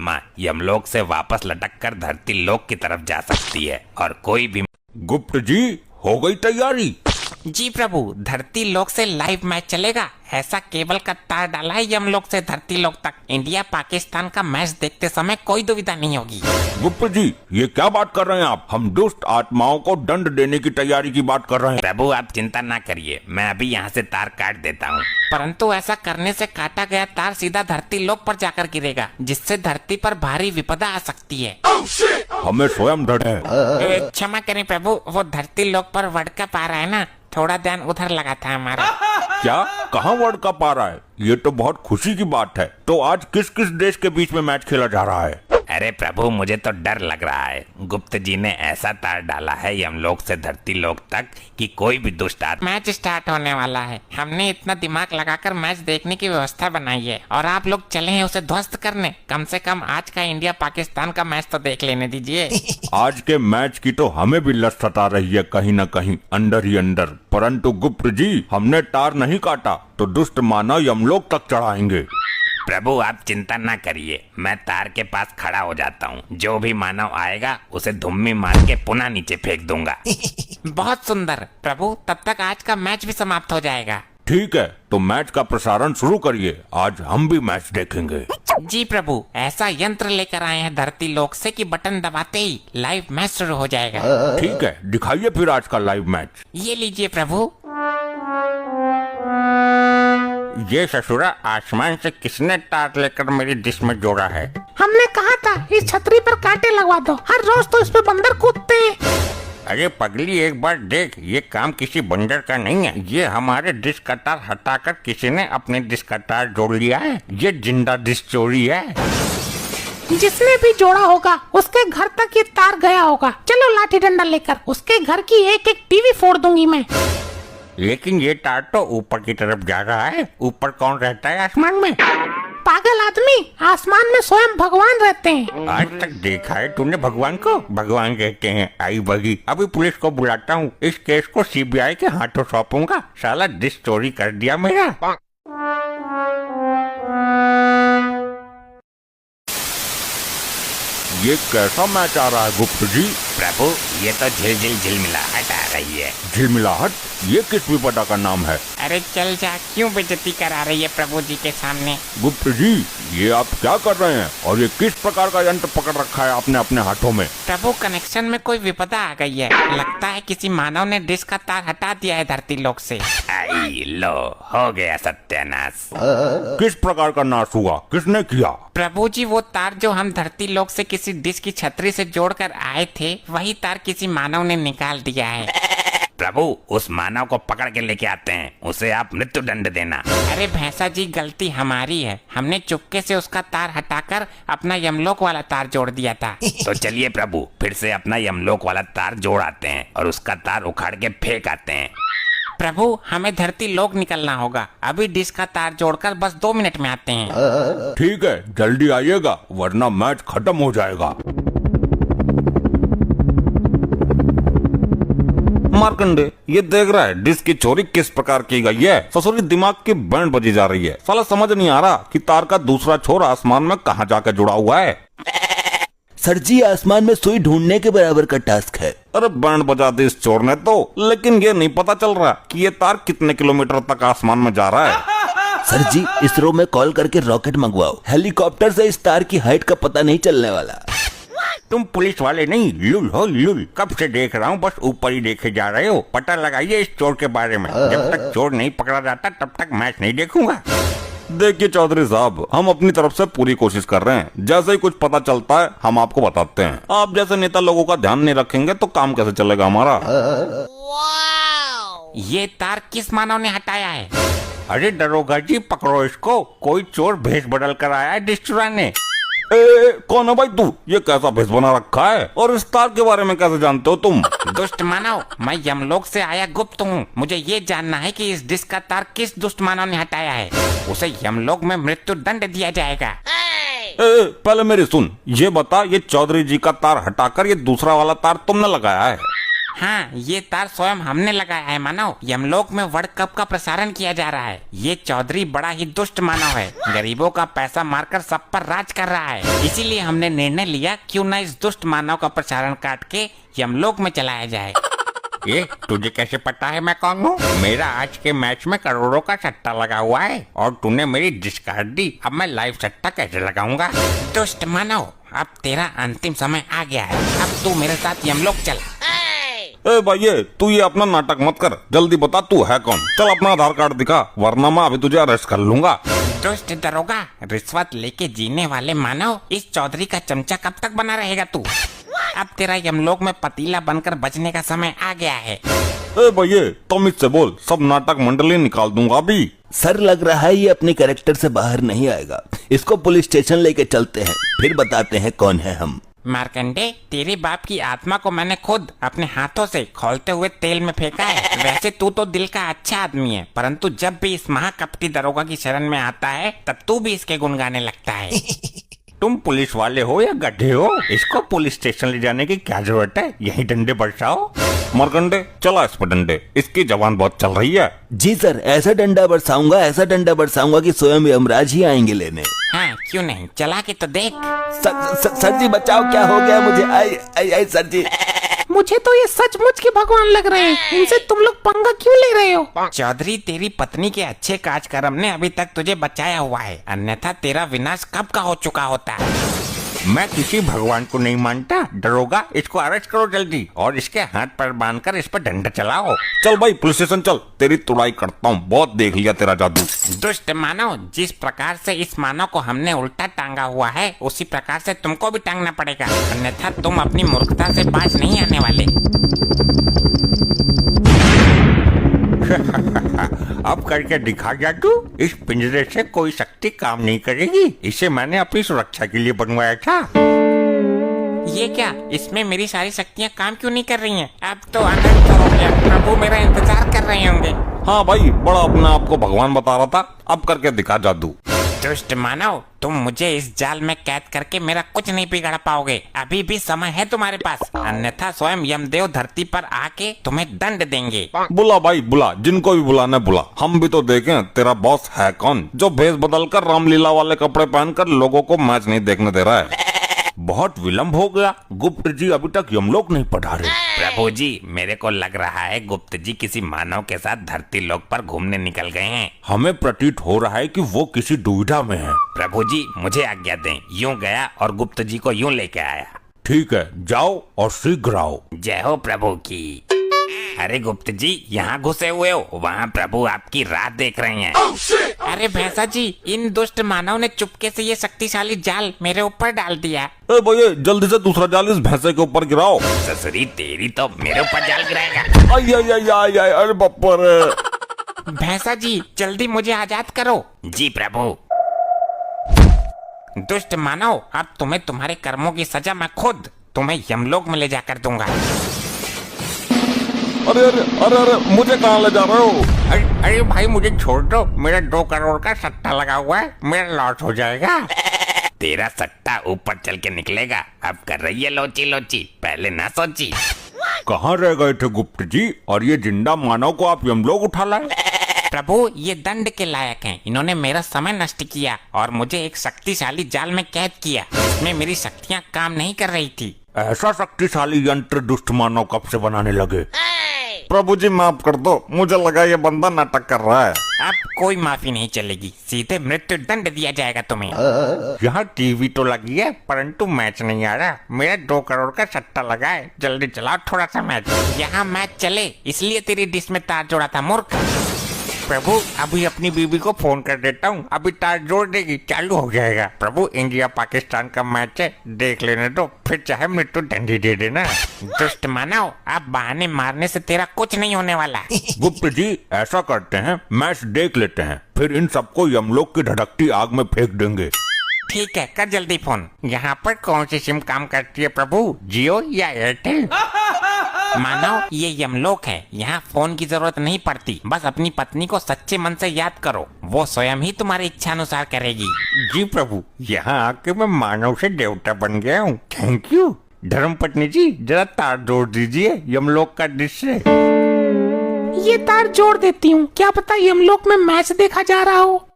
आत्मा यमलोक से वापस लटक कर धरती लोक की तरफ जा सकती है और कोई भी। गुप्त जी, हो गई तैयारी? जी प्रभु, धरती लोक से लाइव मैच चलेगा। ऐसा केबल का तार डाला है यमलोक से धरती लोक तक। इंडिया पाकिस्तान का मैच देखते समय कोई दुविधा नहीं होगी। गुप्त जी, ये क्या बात कर रहे हैं आप? हम दुष्ट आत्माओं को दंड देने की तैयारी की बात कर रहे हैं। प्रभु आप चिंता ना करिए, मैं अभी यहाँ से तार काट देता हूँ। परंतु ऐसा करने से काटा गया तार सीधा धरती लोक पर जाकर गिरेगा, जिससे धरती पर भारी विपदा आ सकती है। हमें स्वयं डर है। क्षमा करें प्रभु, वो धरती लोक पर वर्ल्ड कप आ रहा है ना, थोड़ा ध्यान उधर लगा था हमारा। क्या? कहाँ वर्ल्ड कप आ रहा है? ये तो बहुत खुशी की बात है। तो आज किस किस देश के बीच में मैच खेला जा रहा है? अरे प्रभु, मुझे तो डर लग रहा है। गुप्त जी ने ऐसा तार डाला है यमलोक से धरती लोक तक कि कोई भी दुष्ट आत्मा। मैच स्टार्ट होने वाला है। हमने इतना दिमाग लगाकर मैच देखने की व्यवस्था बनाई है और आप लोग चले हैं उसे ध्वस्त करने। कम से कम आज का इंडिया पाकिस्तान का मैच तो देख लेने दीजिए। आज के मैच की तो हमें भी लत सता रही है कहीं न कहीं अंदर ही अंदर। परंतु गुप्त जी, हमने तार नहीं काटा तो दुष्ट मानव यमलोक तक चढ़ाएंगे। प्रभु आप चिंता ना करिए, मैं तार के पास खड़ा हो जाता हूँ। जो भी मानव आएगा उसे धुम्मी मार के पुनः नीचे फेंक दूंगा। बहुत सुंदर प्रभु, तब तक आज का मैच भी समाप्त हो जाएगा। ठीक है, तो मैच का प्रसारण शुरू करिए। आज हम भी मैच देखेंगे। जी प्रभु, ऐसा यंत्र लेकर आए हैं धरती लोक से कि बटन दबाते ही लाइव मैच शुरू हो जाएगा। ठीक है, दिखाइए फिर आज का लाइव मैच। ये लीजिए प्रभु। ये ससुरा, आसमान से किसने तार लेकर मेरी डिश में जोड़ा है? हमने कहा था इस छतरी पर कांटे लगवा दो, हर रोज तो इस पे बंदर कूदते हैं। अरे पगली, एक बार देख, ये काम किसी बंदर का नहीं है। ये हमारे डिश का तार हटाकर किसी ने अपने डिश का तार जोड़ लिया है। ये जिंदा डिश चोरी है। जिसने भी जोड़ा होगा उसके घर तक ये तार गया होगा। चलो लाठी डंडा लेकर उसके घर की एक एक टीवी फोड़ दूंगी मैं। लेकिन ये तार तो ऊपर की तरफ जा रहा है। ऊपर कौन रहता है आसमान में? पागल आदमी, आसमान में स्वयं भगवान रहते हैं। आज तक देखा है तूने भगवान को? भगवान कहते हैं। आई बगी, अभी पुलिस को बुलाता हूँ। इस केस को सीबीआई के हाथों सौंपूंगा। साला डिश चोरी कर दिया मेरा। ये कैसा मैच आ रहा है गुप्त जी? प्रभु ये तो झिलझिल झिलमिलाहट आ रही है। झिलमिलाहट? ये किस विपदा का नाम है? अरे चल जा, क्यों बेइज्जती करा रही है प्रभु जी के सामने? गुप्त जी, ये आप क्या कर रहे हैं? और ये किस प्रकार का यंत्र पकड़ रखा है आपने अपने हाथों में? प्रभु, कनेक्शन में कोई विपदा आ गई है। लगता है किसी मानव ने डिश का तार हटा दिया है धरती लोक से। आई लो, हो गया सत्यानाश। किस प्रकार का नाश हुआ? किसने किया? प्रभु जी, वो तार जो हम धरती लोक से किसी डिश की छतरी से जोड़कर आए थे, वही तार किसी मानव ने निकाल दिया है। प्रभु उस मानव को पकड़ के लेके आते हैं, उसे आप मृत्यु दंड देना। अरे भैंसा जी, गलती हमारी है। हमने चुपके से उसका तार हटाकर अपना यमलोक वाला तार जोड़ दिया था। तो चलिए प्रभु, फिर से अपना यमलोक वाला तार जोड़ आते हैं और उसका तार उखाड़ के फेंक आते हैं। प्रभु, हमें धरती लोक निकलना होगा। अभी डिश का तार जोड़कर बस 2 मिनट में आते हैं। ठीक है, जल्दी आइएगा वरना मैच खत्म हो जाएगा। मार्कंडे, ये देख रहा है डिश की चोरी किस प्रकार की गई है। ससुरी दिमाग की बैंड बजी जा रही है। साला समझ नहीं आ रहा कि तार का दूसरा छोर आसमान में कहाँ जाकर जुड़ा हुआ है। सर जी, आसमान में सुई ढूंढने के बराबर का टास्क है। अरे बैंड बजा दी इस चोर ने तो, लेकिन ये नहीं पता चल रहा कि ये तार कितने किलोमीटर तक आसमान में जा रहा है। सर जी, इसरो में कॉल करके रॉकेट मंगवाओ। हेलीकॉप्टर से इस तार की हाइट का पता नहीं चलने वाला। तुम पुलिस वाले नहीं, लुल हो लुल। कब से देख रहा हूँ, बस ऊपर ही देखे जा रहे हो। पता लगाइए इस चोर के बारे में। जब तक चोर नहीं पकड़ा जाता तब तक मैच नहीं देखूंगा। देखिए चौधरी साहब, हम अपनी तरफ से पूरी कोशिश कर रहे हैं। जैसे ही कुछ पता चलता है हम आपको बताते हैं। आप जैसे नेता लोगों का ध्यान नहीं रखेंगे तो काम कैसे चलेगा हमारा? ये तार किस मानव ने हटाया है? अरे दरोगा जी, पकड़ो इसको। कोई चोर भेष बदल कर आया है डिश चुराने। कौन है भाई तू? ये कैसा भेष बना रखा है और इस तार के बारे में कैसे जानते हो तुम? दुष्ट मानव, मैं यमलोक से आया गुप्त हूँ। मुझे ये जानना है कि इस डिश का तार किस दुष्ट मानव ने हटाया है। उसे यमलोक में मृत्यु दंड दिया जाएगा। पहले मेरी सुन, ये बता, ये चौधरी जी का तार हटाकर ये दूसरा वाला तार तुमने लगाया है? हाँ, ये तार स्वयं हमने लगाया है मानव। यमलोक में वर्ल्ड कप का प्रसारण किया जा रहा है। ये चौधरी बड़ा ही दुष्ट मानव है, गरीबों का पैसा मारकर सब पर राज कर रहा है। इसीलिए हमने निर्णय लिया क्यों न इस दुष्ट मानव का प्रसारण काट के यमलोक में चलाया जाए। ये तुझे कैसे पता है मैं कौन हूँ? मेरा आज के मैच में करोड़ों का सट्टा लगा हुआ है और तूने मेरी डिस्कार्ड दी। अब मैं लाइव सट्टा कैसे लगाऊंगा? दुष्ट मानव, अब तेरा अंतिम समय आ गया है। अब तू मेरे साथ यमलोक चल। ए भाई तू ये अपना नाटक मत कर, जल्दी बता तू है कौन। चल अपना आधार कार्ड दिखा, वरना मैं अभी तुझे अरेस्ट कर लूंगा। दुष्ट दरोगा, रिश्वत लेके जीने वाले मानव, इस चौधरी का चमचा कब तक बना रहेगा तू? अब तेरा यमलोक में पतीला बनकर बचने का समय आ गया है। ए भैया तुम इससे बोल, सब नाटक मंडली निकाल दूंगा अभी। सर लग रहा है ये अपने कैरेक्टर से बाहर नहीं आएगा। इसको पुलिस स्टेशन लेके चलते हैं, फिर बताते हैं कौन है हम। मार्कंडे, तेरे बाप की आत्मा को मैंने खुद अपने हाथों से खौलते हुए तेल में फेंका है। वैसे तू तो दिल का अच्छा आदमी है, परंतु जब भी इस महाकपटी दरोगा की शरण में आता है तब तू भी इसके गुण गाने लगता है। तुम पुलिस वाले हो या गड्ढे हो? इसको पुलिस स्टेशन ले जाने की क्या जरूरत है? यही डंडे बरसाओ। मरकंडे चला इस पर डंडे, इसकी जबान बहुत चल रही है। जी सर, ऐसा डंडा बरसाऊंगा कि स्वयं यमराज ही आएंगे लेने। हाँ, क्यों नहीं, चला के तो देख। सर जी बचाओ, क्या हो गया मुझे? आई सर जी। मुझे तो ये सचमुच के भगवान लग रहे हैं। इनसे तुम लोग पंगा क्यों ले रहे हो? चौधरी, तेरी पत्नी के अच्छे काज कर्म ने अभी तक तुझे बचाया हुआ है, अन्यथा तेरा विनाश कब का हो चुका होता। मैं किसी भगवान को नहीं मानता। दरोगा, इसको अरेस्ट करो जल्दी और इसके हाथ पर बांधकर इस पर डंडा चलाओ। चल भाई पुलिस स्टेशन चल, तेरी तुड़ाई करता हूँ, बहुत देख लिया तेरा जादू। दुष्ट मानव, जिस प्रकार से इस मानव को हमने उल्टा टांगा हुआ है, उसी प्रकार से तुमको भी टांगना पड़ेगा, अन्यथा तुम अपनी मूर्खता से बाज नहीं आने वाले। अब करके दिखा जादू। इस पिंजरे से कोई शक्ति काम नहीं करेगी। इसे मैंने अपनी सुरक्षा के लिए बनवाया था। ये क्या, इसमें मेरी सारी शक्तियाँ काम क्यों नहीं कर रही हैं? अब तो अनंत हो गया। प्रभु मेरा इंतजार कर रहे होंगे। हाँ भाई, बड़ा अपने आप को भगवान बता रहा था, अब करके दिखा जादू। दुष्ट मानव, तुम मुझे इस जाल में कैद करके मेरा कुछ नहीं बिगाड़ पाओगे। अभी भी समय है तुम्हारे पास, अन्यथा स्वयं यमदेव धरती पर आके तुम्हें दंड देंगे। बुला भाई बुला, जिनको भी बुलाना बुला, हम भी तो देखें तेरा बॉस है कौन, जो भेष बदलकर रामलीला वाले कपड़े पहनकर लोगों को मैच नहीं देखने दे रहा है। बहुत विलंब हो गया, गुप्त जी अभी तक यमलोक नहीं पधारे। प्रभु जी, मेरे को लग रहा है गुप्त जी किसी मानव के साथ धरती लोक पर घूमने निकल गए हैं। हमें प्रतीत हो रहा है कि वो किसी दुविधा में है। प्रभु जी, मुझे आज्ञा दें। यूं गया और गुप्त जी को यूं लेके आया। ठीक है, जाओ और शीघ्र आओ। जय हो प्रभु की। अरे गुप्त जी, यहाँ घुसे हुए हो? वहाँ प्रभु आपकी राह देख रहे हैं। अरे भैंसा जी, इन दुष्ट मानव ने चुपके से ये शक्तिशाली जाल मेरे ऊपर डाल दिया। ए भैया जल्दी से दूसरा जाल इस भैंसे के ऊपर गिराओ। ससुरी तेरी तो मेरे ऊपर जाल गिराएगा। आई आई आई आई आई, अरे बापा रे। भैंसा जी, जल्दी मुझे आजाद करो। जी प्रभु। दुष्ट मानव, अब तुम्हें तुम्हारे कर्मों की सजा मैं खुद तुम्हें यमलोक में ले जाकर दूंगा। अरे अरे अरे अरे, मुझे कहाँ ले जा रहे हो? अरे भाई, मुझे छोड़ दो। मेरा 2 करोड़ का सट्टा लगा हुआ है, मेरा लॉस हो जाएगा। तेरा सट्टा ऊपर चल के निकलेगा। अब कर रही है लोची लोची, पहले ना सोची। कहाँ रह गए थे गुप्त जी, और ये जिंदा मानव को आप यमलोक उठा लाए? प्रभु, ये दंड के लायक हैं। इन्होंने मेरा समय नष्ट किया और मुझे एक शक्तिशाली जाल में कैद किया, इसमें मेरी शक्तियाँ काम नहीं कर रही थी। ऐसा शक्तिशाली यंत्र दुष्ट मानव कब से बनाने लगे? प्रभु जी माफ कर दो, मुझे लगा ये बंदा नाटक कर रहा है। अब कोई माफी नहीं चलेगी, सीधे मृत्यु दंड दिया जाएगा तुम्हें। यहाँ टीवी तो लगी है, परंतु मैच नहीं आ रहा। मेरा 2 करोड़ का सट्टा लगा है, जल्दी चलाओ थोड़ा सा मैच। यहाँ मैच चले इसलिए तेरी डिश में तार जोड़ा था मूर्ख। प्रभु, अभी अपनी बीबी को फोन कर देता हूँ, अभी तार जोड़ देगी, चालू हो जाएगा। प्रभु, इंडिया पाकिस्तान का मैच है, देख लेने दो, फिर चाहे मृत्यु दंड ही दे देना। दुष्ट मानव, अब बहाने मारने से तेरा कुछ नहीं होने वाला। गुप्त जी, ऐसा करते हैं, मैच देख लेते हैं, फिर इन सबको यमलोक की धड़कती आग में फेंक देंगे। ठीक है, कर जल्दी फोन। यहाँ पर कौन सी सिम काम करती है प्रभु, जियो या एयरटेल? मानव, ये यमलोक है, यहाँ फोन की जरूरत नहीं पड़ती। बस अपनी पत्नी को सच्चे मन से याद करो, वो स्वयं ही तुम्हारी इच्छा अनुसार करेगी। जी प्रभु, यहाँ आके मैं मानव से देवता बन गया हूँ, थैंक यू। धर्मपत्नी जी जरा तार जोड़ दीजिए यमलोक का डिश से। ये तार जोड़ देती हूँ, क्या पता यमलोक में मैच देखा जा रहा हो।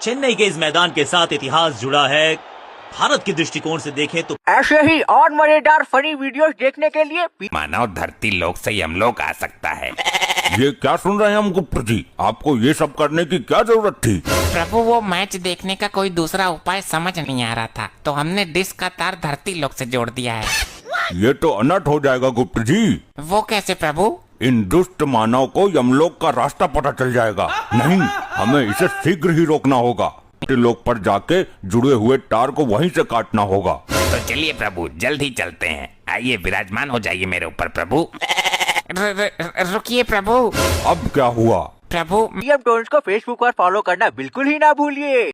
चेन्नई के इस मैदान के साथ इतिहास जुड़ा है। भारत के दृष्टिकोण से देखें तो ऐसे ही और मजेदार फनी वीडियोस देखने के लिए मानव धरती लोक से यमलोक आ सकता है। ये क्या सुन रहे हैं हम गुप्त जी? आपको ये सब करने की क्या जरूरत थी? प्रभु वो मैच देखने का कोई दूसरा उपाय समझ नहीं आ रहा था, तो हमने डिश का तार धरती लोक से जोड़ दिया है। ये तो अनर्थ हो जाएगा गुप्त जी। वो कैसे प्रभु? इन दुष्ट मानव को यमलोक का रास्ता पता चल जाएगा। नहीं, हमें इसे शीघ्र ही रोकना होगा। लोक पर जाके जुड़े हुए तार को वहीं से काटना होगा। तो चलिए प्रभु, जल्द ही चलते हैं। आइए विराजमान हो जाइए मेरे ऊपर प्रभु। रुकिए प्रभु। अब क्या हुआ? प्रभु मीडियम टोन्स को फेसबुक पर फॉलो करना बिल्कुल ही ना भूलिए।